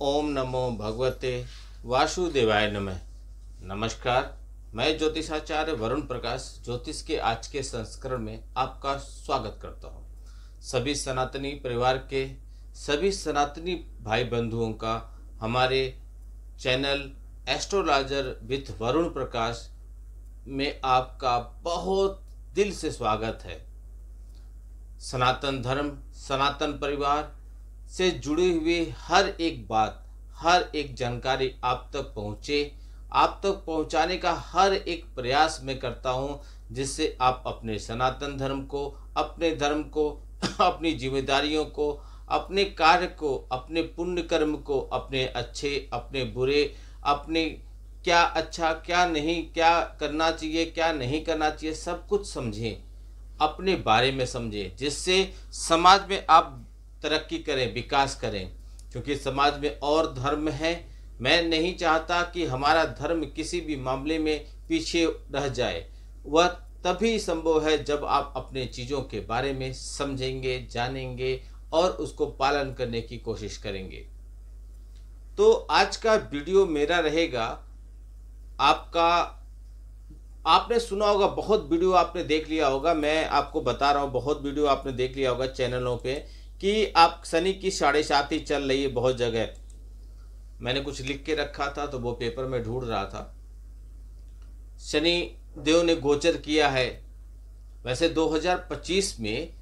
ओम नमो भगवते वासुदेवाय नमः। नमस्कार, मैं ज्योतिषाचार्य वरुण प्रकाश ज्योतिष के आज के संस्करण में आपका स्वागत करता हूं। सभी सनातनी परिवार के सभी सनातनी भाई बंधुओं का हमारे चैनल एस्ट्रोलॉजर विथ वरुण प्रकाश में आपका बहुत दिल से स्वागत है। सनातन धर्म, सनातन परिवार से जुड़ी हुई हर एक बात, हर एक जानकारी आप तक पहुँचे, आप तक पहुँचाने का हर एक प्रयास मैं करता हूँ, जिससे आप अपने सनातन धर्म को, अपने धर्म को, अपनी जिम्मेदारियों को, अपने कार्य को, अपने पुण्य कर्म को, अपने अच्छे, अपने बुरे, अपने क्या अच्छा क्या नहीं, क्या करना चाहिए क्या नहीं करना चाहिए, सब कुछ समझें, अपने बारे में समझें, जिससे समाज में आप तरक्की करें, विकास करें। क्योंकि समाज में और धर्म है, मैं नहीं चाहता कि हमारा धर्म किसी भी मामले में पीछे रह जाए। वह तभी संभव है जब आप अपने चीज़ों के बारे में समझेंगे, जानेंगे और उसको पालन करने की कोशिश करेंगे। तो आज का वीडियो मेरा रहेगा आपका, आपने सुना होगा, बहुत वीडियो आपने देख लिया होगा, मैं आपको बता रहा हूँ, बहुत वीडियो आपने देख लिया होगा चैनलों पे कि आप शनि की 7.5 ही चल रही है बहुत जगह। मैंने कुछ लिख के रखा था तो वो पेपर में ढूंढ रहा था। शनि देव ने गोचर किया है। वैसे 2025 में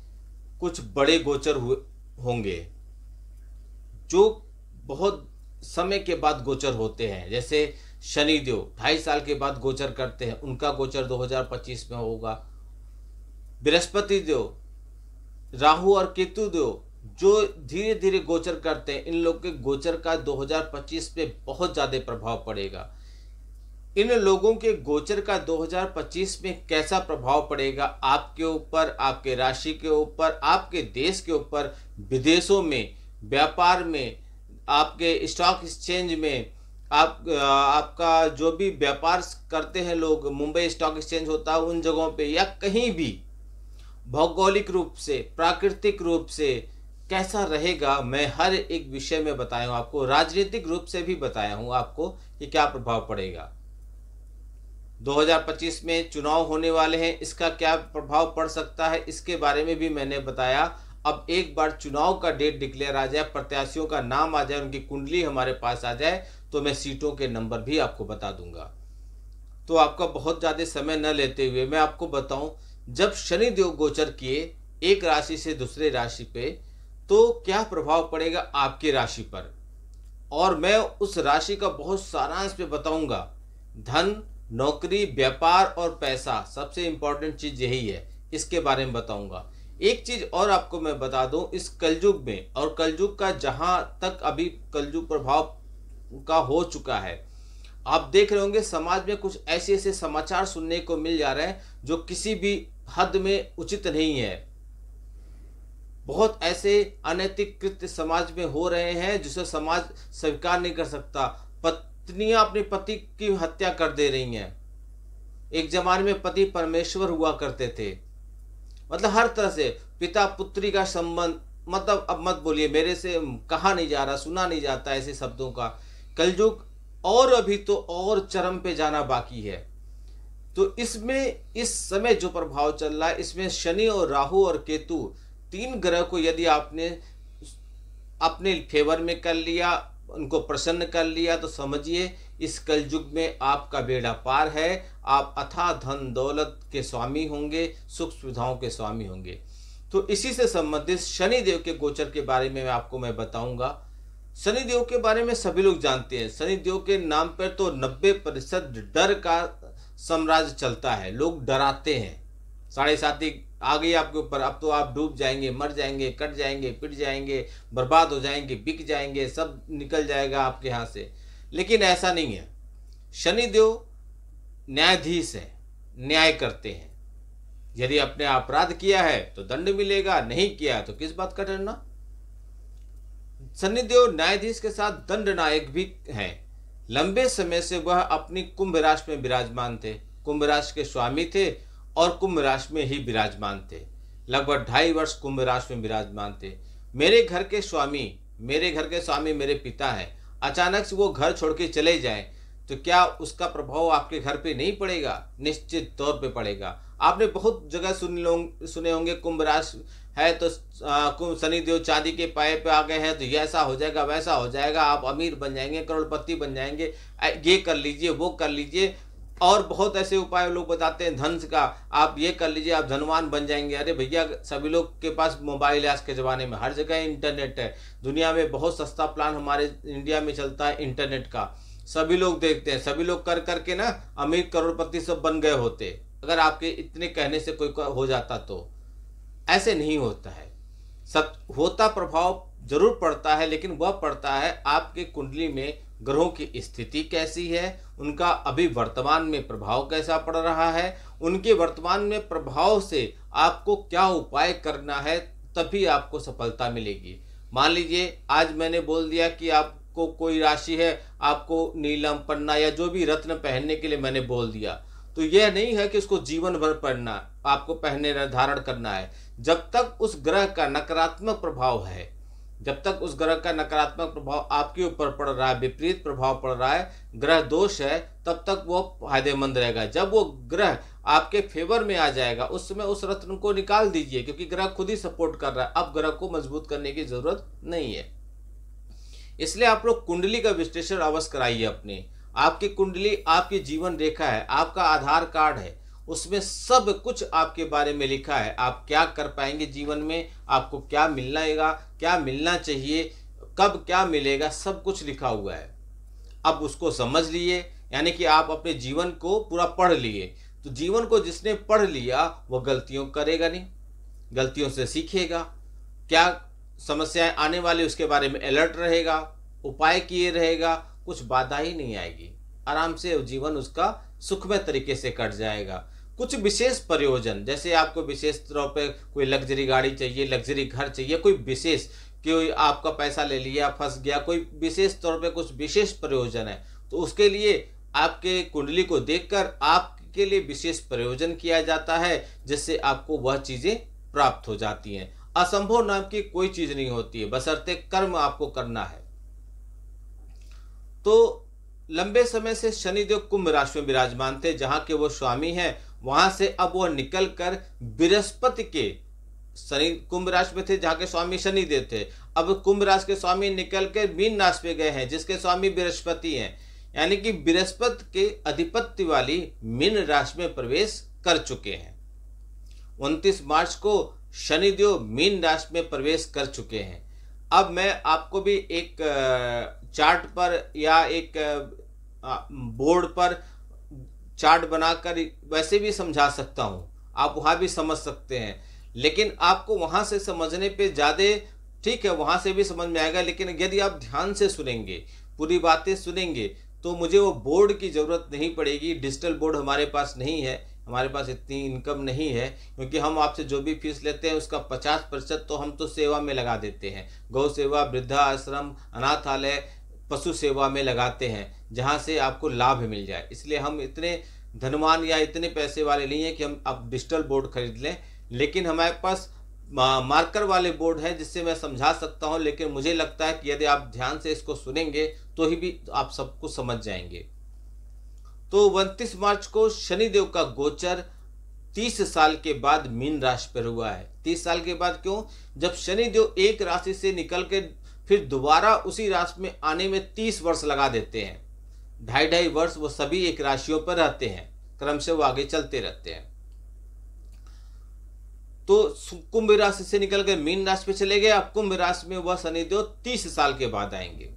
कुछ बड़े गोचर हुए होंगे जो बहुत समय के बाद गोचर होते हैं। जैसे शनि देव 2.5 साल के बाद गोचर करते हैं, उनका गोचर 2025 में होगा। बृहस्पति देव, राहु और केतु देव जो धीरे धीरे गोचर करते हैं, इन लोग के गोचर का 2025 पे बहुत ज़्यादा प्रभाव पड़ेगा। इन लोगों के गोचर का 2025 में कैसा प्रभाव पड़ेगा आपके ऊपर, आपके राशि के ऊपर, आपके देश के ऊपर, विदेशों में, व्यापार में, आपके स्टॉक एक्सचेंज में, आपका जो भी व्यापार करते हैं लोग, मुंबई स्टॉक एक्सचेंज होता है उन जगहों पे, या कहीं भी भौगोलिक रूप से, प्राकृतिक रूप से कैसा रहेगा, मैं हर एक विषय में बताया हूँ आपको। राजनीतिक रूप से भी बताया हूँ आपको कि क्या प्रभाव पड़ेगा। 2025 में चुनाव होने वाले हैं, इसका क्या प्रभाव पड़ सकता है, इसके बारे में भी मैंने बताया। अब एक बार चुनाव का डेट डिक्लेयर आ जाए, प्रत्याशियों का नाम आ जाए, उनकी कुंडली हमारे पास आ जाए, तो मैं सीटों के नंबर भी आपको बता दूंगा। तो आपका बहुत ज़्यादा समय न लेते हुए मैं आपको बताऊं, जब शनि देव गोचर किए एक राशि से दूसरे राशि पे, तो क्या प्रभाव पड़ेगा आपकी राशि पर, और मैं उस राशि का बहुत सारांश में बताऊंगा। धन, नौकरी, व्यापार और पैसा, सबसे इंपॉर्टेंट चीज यही है, इसके बारे में बताऊंगा। एक चीज और आपको मैं बता दूं, इस कलयुग में, और कलयुग का जहां तक अभी कलयुग प्रभाव का हो चुका है, आप देख रहे होंगे समाज में कुछ ऐसे ऐसे समाचार सुनने को मिल जा रहे हैं जो किसी भी हद में उचित नहीं है। बहुत ऐसे अनैतिक कृत्य समाज में हो रहे हैं जिसे समाज स्वीकार नहीं कर सकता। पत्नियां अपने पति की हत्या कर दे रही हैं। एक जमाने में पति परमेश्वर हुआ करते थे, मतलब हर तरह से पिता पुत्री का संबंध, मतलब अब मत बोलिए, मेरे से कहा नहीं जा रहा, सुना नहीं जाता ऐसे शब्दों का। कलयुग और अभी तो और चरम पे जाना बाकी है। तो इसमें इस समय जो प्रभाव चल रहा है, इसमें शनि और राहु और केतु, 3 ग्रह को यदि आपने अपने फेवर में कर लिया, उनको प्रसन्न कर लिया, तो समझिए इस कलयुग में आपका बेड़ा पार है। आप अथाह धन दौलत के स्वामी होंगे, सुख सुविधाओं के स्वामी होंगे। तो इसी से संबंधित शनि देव के गोचर के बारे में आपको मैं बताऊंगा। शनि देव के बारे में सभी लोग जानते हैं। शनि देव के नाम पर तो 90% डर का साम्राज्य चलता है, लोग डराते हैं। 7.5 आ गई आपके ऊपर, अब तो आप डूब जाएंगे, मर जाएंगे, कट जाएंगे, पिट जाएंगे, बर्बाद हो जाएंगे, बिक जाएंगे, सब निकल जाएगा आपके यहाँ से। लेकिन ऐसा नहीं है। शनि देव न्यायाधीश है, न्याय करते हैं। यदि आपने अपराध किया है तो दंड मिलेगा, नहीं किया तो किस बात का डरना। शनिदेव न्यायाधीश के साथ दंड नायक भी हैं। लंबे समय से वह अपनी कुंभ राशि में विराजमान थे, कुंभ राशि के स्वामी थे और कुंभ राशि में ही विराजमान थे। लगभग 2.5 वर्ष कुंभ राशि में विराजमान थे। मेरे घर के स्वामी मेरे पिता हैं। अचानक से वो घर छोड़ के चले जाएं, तो क्या उसका प्रभाव आपके घर पे नहीं पड़ेगा? निश्चित तौर पे पड़ेगा। आपने बहुत जगह सुने होंगे कुंभ राशि है तो शनिदेव चांदी के पाए पे आ गए हैं तो ये ऐसा हो जाएगा, वैसा हो जाएगा, आप अमीर बन जाएंगे, करोड़पति बन जाएंगे, ये कर लीजिए, वो कर लीजिए। और बहुत ऐसे उपाय लोग बताते हैं धन का, आप ये कर लीजिए, आप धनवान बन जाएंगे। अरे भैया, सभी लोग के पास मोबाइल है आज के ज़माने में, हर जगह इंटरनेट है। दुनिया में बहुत सस्ता प्लान हमारे इंडिया में चलता है इंटरनेट का, सभी लोग देखते हैं। सभी लोग कर करके ना अमीर करोड़पति सब बन गए होते, अगर आपके इतने कहने से कोई हो जाता तो। ऐसे नहीं होता है। सब होता प्रभाव जरूर पड़ता है, लेकिन वह पड़ता है आपके कुंडली में ग्रहों की स्थिति कैसी है, उनका अभी वर्तमान में प्रभाव कैसा पड़ रहा है, उनके वर्तमान में प्रभाव से आपको क्या उपाय करना है, तभी आपको सफलता मिलेगी। मान लीजिए आज मैंने बोल दिया कि आपको कोई राशि है, आपको नीलम पन्ना या जो भी रत्न पहनने के लिए मैंने बोल दिया, तो यह नहीं है कि उसको जीवन भर पहनना, आपको पहनने धारण करना है। जब तक उस ग्रह का नकारात्मक प्रभाव है, जब तक उस ग्रह का नकारात्मक प्रभाव आपके ऊपर पड़ रहा है, विपरीत प्रभाव पड़ रहा है, ग्रह दोष है, तब तक वो फायदेमंद रहेगा। जब वो ग्रह आपके फेवर में आ जाएगा, उस समय उस रत्न को निकाल दीजिए, क्योंकि ग्रह खुद ही सपोर्ट कर रहा है। अब ग्रह को मजबूत करने की जरूरत नहीं है। इसलिए आप लोग कुंडली का विश्लेषण अवश्य कराइए अपने। आपकी कुंडली आपकी जीवन रेखा है, आपका आधार कार्ड है, उसमें सब कुछ आपके बारे में लिखा है। आप क्या कर पाएंगे जीवन में, आपको क्या मिलना, क्या मिलना चाहिए, कब क्या मिलेगा, सब कुछ लिखा हुआ है। अब उसको समझ लिए, यानी कि आप अपने जीवन को पूरा पढ़ लिए। तो जीवन को जिसने पढ़ लिया वह गलतियों करेगा नहीं, गलतियों से सीखेगा, क्या समस्याएं आने वाली उसके बारे में अलर्ट रहेगा, उपाय किए रहेगा, कुछ बाधा ही नहीं आएगी, आराम से जीवन उसका सुखमय तरीके से कट जाएगा। कुछ विशेष प्रयोजन, जैसे आपको विशेष तौर पे कोई लग्जरी गाड़ी चाहिए, लग्जरी घर चाहिए, कोई विशेष, कोई आपका पैसा ले लिया फंस गया, कोई विशेष तौर पे कुछ विशेष प्रयोजन है, तो उसके लिए आपके कुंडली को देखकर आपके लिए विशेष प्रयोजन किया जाता है, जिससे आपको वह चीजें प्राप्त हो जाती हैं। असंभव नाम की कोई चीज नहीं होती है, बशर्ते कर्म आपको करना है। तो लंबे समय से शनिदेव कुंभ राशि में विराजमान थे, जहां के वो स्वामी हैं, वहां से अब वो निकलकर बृहस्पति के, शनि कुंभ राशि में थे जहां के स्वामी शनिदेव थे, अब कुंभ राशि के स्वामी निकलकर मीन राशि में गए हैं, जिसके स्वामी बृहस्पति हैं। यानी कि बृहस्पति के अधिपत्य वाली मीन राशि में प्रवेश कर चुके हैं। 29 मार्च को शनिदेव मीन राशि में प्रवेश कर चुके हैं। अब मैं आपको भी एक चार्ट पर या एक बोर्ड पर चार्ट बनाकर वैसे भी समझा सकता हूं, आप वहां भी समझ सकते हैं, लेकिन आपको वहां से समझने पे ज़्यादा ठीक है, वहां से भी समझ में आएगा। लेकिन यदि आप ध्यान से सुनेंगे, पूरी बातें सुनेंगे, तो मुझे वो बोर्ड की ज़रूरत नहीं पड़ेगी। डिजिटल बोर्ड हमारे पास नहीं है, हमारे पास इतनी इनकम नहीं है, क्योंकि हम आपसे जो भी फीस लेते हैं उसका 50% तो हम तो सेवा में लगा देते हैं। गौ सेवा, वृद्धा आश्रम, अनाथालय, पशु सेवा में लगाते हैं, जहां से आपको लाभ मिल जाए। इसलिए हम इतने धनवान या इतने पैसे वाले नहीं हैं कि हम अब डिजिटल बोर्ड खरीद लें, लेकिन हमारे पास मार्कर वाले बोर्ड है जिससे मैं समझा सकता हूं। लेकिन मुझे लगता है कि यदि आप ध्यान से इसको सुनेंगे तो ही भी आप सब कुछ समझ जाएंगे। तो 29 मार्च को शनिदेव का गोचर 30 साल के बाद मीन राशि पर हुआ है। 30 साल के बाद क्यों? जब शनिदेव एक राशि से निकल के फिर दोबारा उसी राशि में आने में 30 वर्ष लगा देते हैं। 2.5 वर्ष वो सभी एक राशियों पर रहते हैं, क्रम से वो आगे चलते रहते हैं। तो कुंभ राशि से निकल के मीन राशि पे चले गए। अब कुंभ राशि में वह शनिदेव 30 साल के बाद आएंगे।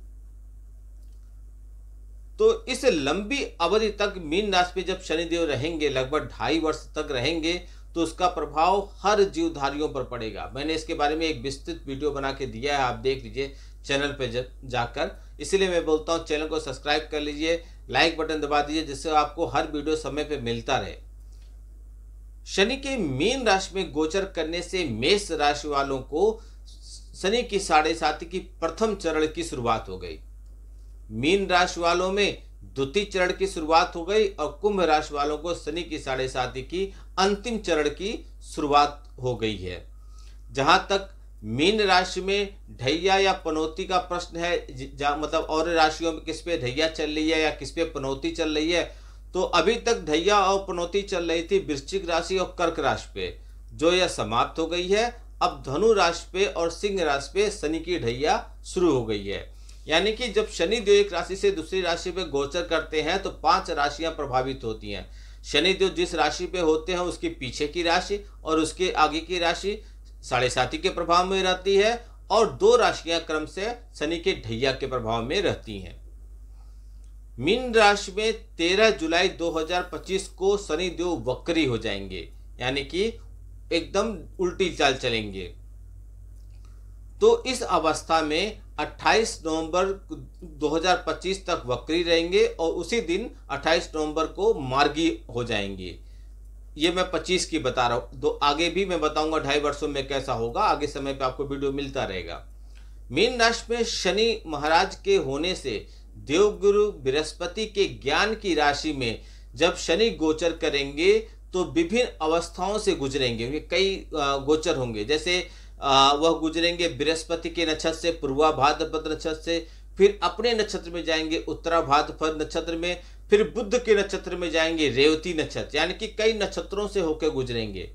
तो इस लंबी अवधि तक मीन राशि पे जब शनिदेव रहेंगे, लगभग 2.5 वर्ष तक रहेंगे, तो उसका प्रभाव हर जीवधारियों पर पड़ेगा। मैंने इसके बारे में एक विस्तृत वीडियो बना के दिया है, आप देख लीजिए चैनल पे जाकर। इसीलिए मैं बोलता हूँ चैनल को सब्सक्राइब कर लीजिए, लाइक बटन दबा दीजिए, जिससे आपको हर वीडियो समय पे मिलता रहे। शनि के मीन राशि में गोचर करने से मेष राशि वालों को शनि की 7.5 की प्रथम चरण की शुरुआत हो गई। मीन राशि वालों में द्वितीय चरण की शुरुआत हो गई और कुंभ राशि वालों को शनि की 7.5 की अंतिम चरण की शुरुआत हो गई है। जहां तक मीन राशि में ढैया या पनौती का प्रश्न है, मतलब और राशियों में किस पे ढैया चल रही है या किस पे पनौती चल रही है, तो अभी तक ढैया और पनौती चल रही थी वृश्चिक राशि और कर्क राशि पे, जो यह समाप्त हो गई है। अब धनु राशि पे और सिंह राशि पे शनि की ढैया शुरू हो गई है। यानी कि जब शनि देव एक राशि से दूसरी राशि पे गोचर करते हैं तो 5 राशियां प्रभावित होती हैं। शनि देव जिस राशि पे होते हैं उसके पीछे की राशि और उसके आगे की राशि साढ़े साथी के प्रभाव में रहती है, और 2 राशियां क्रम से शनि के ढैया के प्रभाव में रहती हैं। मीन राशि में 13 जुलाई 2025 को शनि देव वक्री हो जाएंगे, यानी कि एकदम उल्टी चाल चलेंगे। तो इस अवस्था में 28 नवंबर 2025 तक वक्री रहेंगे और उसी दिन 28 नवंबर को मार्गी हो जाएंगे। ये मैं 25 की बता रहा हूँ, आगे भी मैं बताऊंगा 2.5 वर्षों में कैसा होगा, आगे समय पे आपको वीडियो मिलता रहेगा। मीन राशि में शनि महाराज के होने से देवगुरु बृहस्पति के ज्ञान की राशि में जब शनि गोचर करेंगे तो विभिन्न अवस्थाओं से गुजरेंगे। कई गोचर होंगे, जैसे वह गुजरेंगे बृहस्पति के नक्षत्र से पूर्वा भाद्रपद नक्षत्र से, फिर अपने नक्षत्र में जाएंगे उत्तरा भाद्रपद नक्षत्र में, फिर बुध के नक्षत्र में जाएंगे रेवती नक्षत्र, यानी कि कई नक्षत्रों से होकर गुजरेंगे।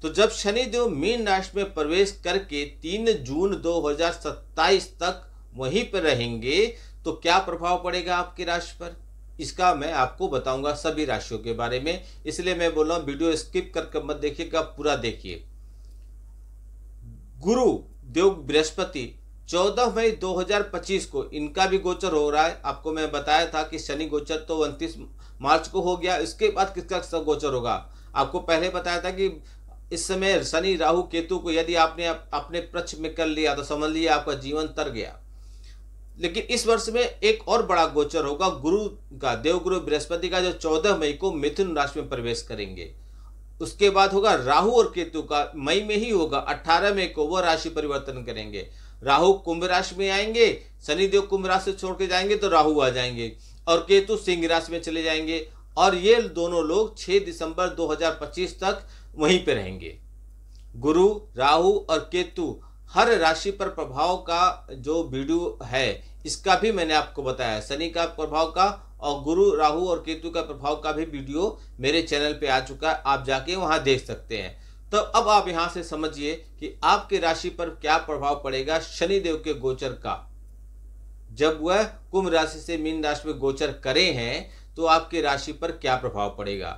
तो जब शनि देव मीन राशि में प्रवेश करके 3 जून 2027 तक वहीं पर रहेंगे तो क्या प्रभाव पड़ेगा आपकी राशि पर, इसका मैं आपको बताऊंगा सभी राशियों के बारे में। इसलिए मैं बोल रहा हूं वीडियो स्किप करके मत देखिएगा, पूरा देखिए। गुरु देव बृहस्पति 14 मई 2025 को इनका भी गोचर हो रहा है। आपको मैं बताया था कि शनि गोचर तो 29 मार्च को हो गया, इसके बाद किसका गोचर होगा। आपको पहले बताया था कि इस समय शनि राहु केतु को यदि आपने अपने पक्ष में कर लिया तो समझ लिया आपका जीवन तर गया। लेकिन इस वर्ष में एक और बड़ा गोचर होगा गुरु का, देवगुरु बृहस्पति का, जो 14 मई को मिथुन राशि में प्रवेश करेंगे। उसके बाद होगा राहु और केतु का, मई में ही होगा, 18 मई को वह राशि परिवर्तन करेंगे। राहु कुंभ राशि में आएंगे, शनिदेव कुंभ राशि छोड़ के जाएंगे तो राहु आ जाएंगे, और केतु सिंह राशि में चले जाएंगे, और ये दोनों लोग 6 दिसंबर 2025 तक वहीं पे रहेंगे। गुरु, राहु और केतु हर राशि पर प्रभाव का जो वीडियो है इसका भी मैंने आपको बताया, शनि का प्रभाव का और गुरु, राहु और केतु का प्रभाव का भी वीडियो मेरे चैनल पे आ चुका है, आप जाके वहां देख सकते हैं। तो अब आप यहां से समझिए कि आपकी राशि पर क्या प्रभाव पड़ेगा शनिदेव के गोचर का। जब वह कुंभ राशि से मीन राशि में गोचर करे हैं तो आपकी राशि पर क्या प्रभाव पड़ेगा।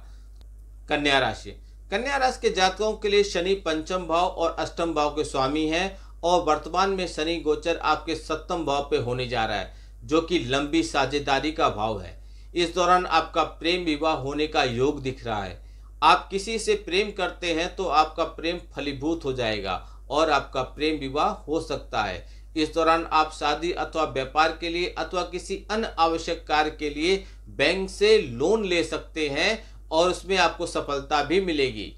कन्या राशि, कन्या राशि के जातकों के लिए शनि पंचम भाव और अष्टम भाव के स्वामी हैं, और वर्तमान में शनि गोचर आपके 7वें भाव पे होने जा रहा है, जो कि लंबी साझेदारी का भाव है। इस दौरान आपका प्रेम विवाह होने का योग दिख रहा है। आप किसी से प्रेम करते हैं तो आपका प्रेम फलीभूत हो जाएगा और आपका प्रेम विवाह हो सकता है। इस दौरान आप शादी अथवा व्यापार के लिए अथवा किसी अन्य आवश्यक कार्य के लिए बैंक से लोन ले सकते हैं और उसमें आपको सफलता भी मिलेगी।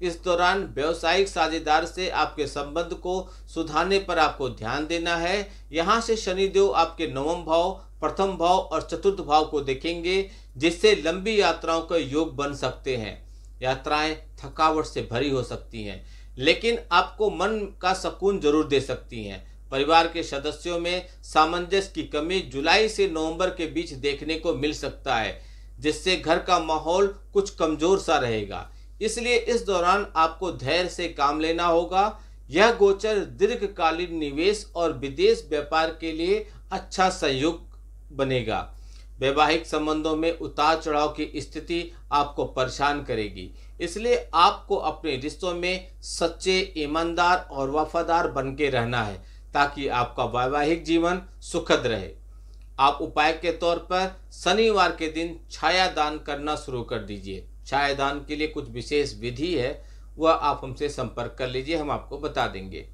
इस दौरान व्यवसायिक साझेदार से आपके संबंध को सुधारने पर आपको ध्यान देना है। यहाँ से शनिदेव आपके 9वें भाव, प्रथम भाव और चतुर्थ भाव को देखेंगे, जिससे लंबी यात्राओं का योग बन सकते हैं। यात्राएं थकावट से भरी हो सकती हैं, लेकिन आपको मन का सुकून जरूर दे सकती हैं। परिवार के सदस्यों में सामंजस्य की कमी जुलाई से नवंबर के बीच देखने को मिल सकता है, जिससे घर का माहौल कुछ कमजोर सा रहेगा। इसलिए इस दौरान आपको धैर्य से काम लेना होगा। यह गोचर दीर्घकालीन निवेश और विदेश व्यापार के लिए अच्छा संयोग बनेगा। वैवाहिक संबंधों में उतार चढ़ाव की स्थिति आपको परेशान करेगी, इसलिए आपको अपने रिश्तों में सच्चे, ईमानदार और वफादार बन के रहना है, ताकि आपका वैवाहिक जीवन सुखद रहे। आप उपाय के तौर पर शनिवार के दिन छाया दान करना शुरू कर दीजिए। छाया दान के लिए कुछ विशेष विधि है, वह आप हमसे संपर्क कर लीजिए, हम आपको बता देंगे।